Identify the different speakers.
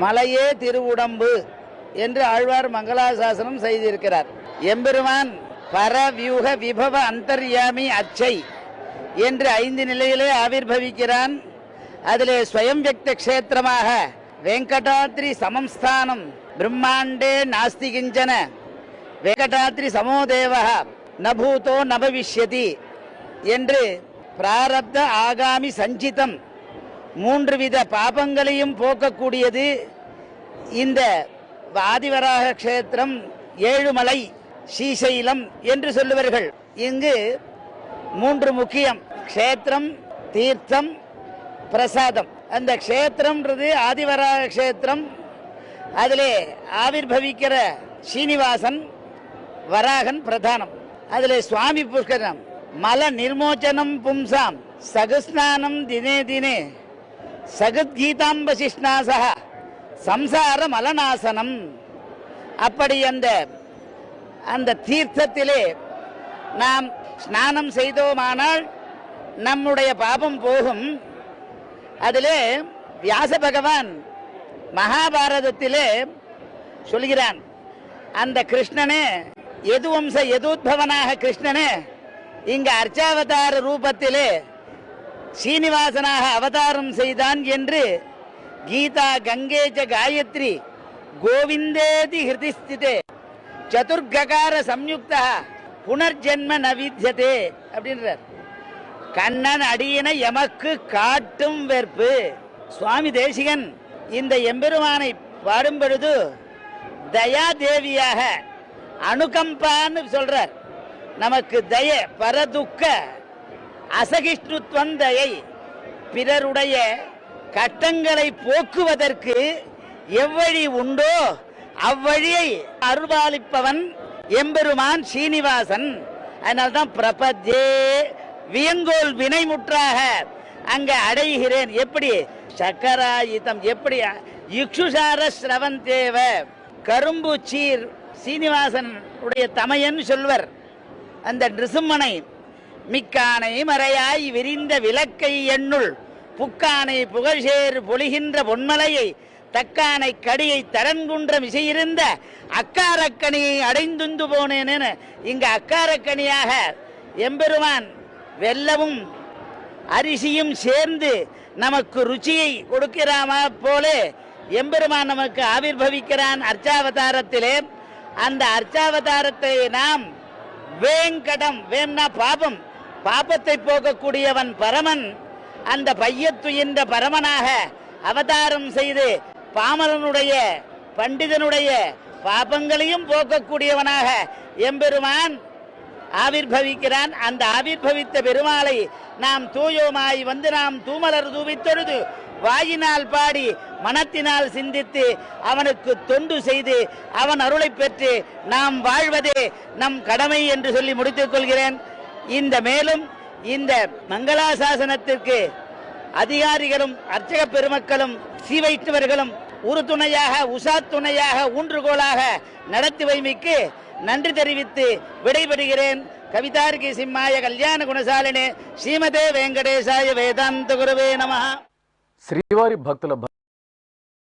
Speaker 1: மலையே திருவுடம்பு என்று ஆழ்வார் மங்களாசாசனம் செய்திருக்கிறார். எம்பெருமான் பரவியூக விபவ அந்தர்யாமி அச்சை என்று 5 நிலையிலே ஆவிர்பவிக்கிறான். அதிலே ஸ்வயம் வியக்த கஷேத்திரமாக வெங்கடாத்ரி சமம்ஸ்தானம் பிரம்மாண்டே நாஸ்தி கிஞ்சன வெங்கடாத்ரி சமோதேவ நபூதோ நபவிஷ்யதி என்று பிராரப்த ஆகாமி சஞ்சிதம் 3 வித பாபங்களையும் போக்கக்கூடியது இந்த ஆதிவராக கஷேத்திரம். 7 மலை ஸ்ரீசைலம் என்று சொல்லுவார்கள். இங்கு 3 முக்கியம்: கஷேத்திரம், தீர்த்தம், பிரசாதம். அந்த கஷேத்திரம்ன்றது ஆதிவராக கஷேத்திரம். அதிலே ஆவிர்பவிக்கிற ஸ்ரீனிவாசன் வராகன் பிரதானம். அதிலே சுவாமி புஷ்கரம் மல நிர்மோச்சனம் பும்சாம் சகஸ்நானம் தினே தினே சகத்கீதாம்பசிஷ்ணாசா சம்சார மலநாசனம். அப்படி அந்த தீர்த்தத்திலே நாம் ஸ்நானம் செய்தோமானால் நம்முடைய பாபம் போகும். அதிலே வியாச பகவான் மகாபாரதத்திலே சொல்கிறான், அந்த கிருஷ்ணனே யதுவம்ச யதுத்பவனாக கிருஷ்ணனே இங்கு அர்ச்சாவதார ரூபத்திலே சீனிவாசனாக அவதாரம் செய்தான் என்று கீதா கங்கேஜ காயத்ரி கோவிந்தேதி ஹிருதிஸ்திதே சதுர்ககார சம்யுக்தா புனர்ஜென்ம நவித்யதே அப்படின்றார். கண்ணன் அடியினை எமக்கு காட்டும் வெறுப்பு. சுவாமி தேசிகன் இந்த எம்பெருமானை பாடும் பொழுது தயா தேவியாக அனுகம்பான்னு சொல்றார். நமக்கு தய பரதுக்க அசகிஷ்ணுத்வம் தயை, பிறருடைய கட்டங்களை போக்குவதற்கு எவ்வழி உண்டோ அவ்வழியை அருள்பாலிப்பவன் எம்பெருமான் ஸ்ரீனிவாசன். அதனால்தான் பிரபத்யே வியங்கோல் வினைமுற்றாக அங்க அடைகிறேன். எப்படி சக்கராயுதம், எப்படி இக்ஷுசார ஸ்ரவந்தேவ, கரும்பு சீர் சீனிவாசன் உடைய தமையன் சொல்வர். அந்த நிருசிம்மனை மிக்கானை மறையாய் விரிந்த விளக்கை எண்ணுள் புக்கானை புகழ்சேர் பொழிகின்ற பொன்மலையை தக்கானை கடியை தரன்குன்றம் இசையிருந்த அக்காரக்கனியை அடைந்துந்து போனேன்னு இங்கு அக்காரக்கனியாக எம்பெருமான் வெல்லமும் அரிசியும் சேர்ந்து நமக்கு ருச்சியை கொடுக்கிறாமா போலே எம்பெருமான் நமக்கு ஆவிர்பவிக்கிறான் அர்ச்சாவதாரத்திலே. அந்த அர்ச்சாவதாரத்தை நாம் வேங்கடம், வேம்னா பாபம், பாபத்தை போக்கக்கூடியவன் பரமன். அந்த பையத்துயின்ற பரமனாக அவதாரம் செய்து பாமரனுடைய பண்டிதனுடைய பாபங்களையும் போக்கக்கூடியவனாக எம்பெருமான் ஆவிர்பவிக்கிறான். அந்த ஆவிர்பவித்த பெருமாளை நாம் தூயோமாய் வந்து நாம் தூமலர் தூவித்தொழுது வாயினால் பாடி மனத்தினால் சிந்தித்து அவனுக்கு தொண்டு செய்து அவன் அருளை பெற்று நாம் வாழ்வதே நம் கடமை என்று சொல்லி முடித்துக் கொள்கிறேன். மேலும் இந்த மங்களாசாசனத்திற்கு அதிகாரிகளும் அர்ச்சக பெருமக்களும் சீவைஷ்ணவர்களும் உறுதுணையாக உசாத்துணையாக ஊன்றுகோலாக நடத்தி வைமிக்கு நன்றி தெரிவித்து விடைபெறுகிறேன். கவிதார்கி சிம்மாய கல்யாண குணசாலினே ஸ்ரீமதே வெங்கடேசாய வேதாந்த குருவே நமஹ.
Speaker 2: శ్రీవారి భక్తుల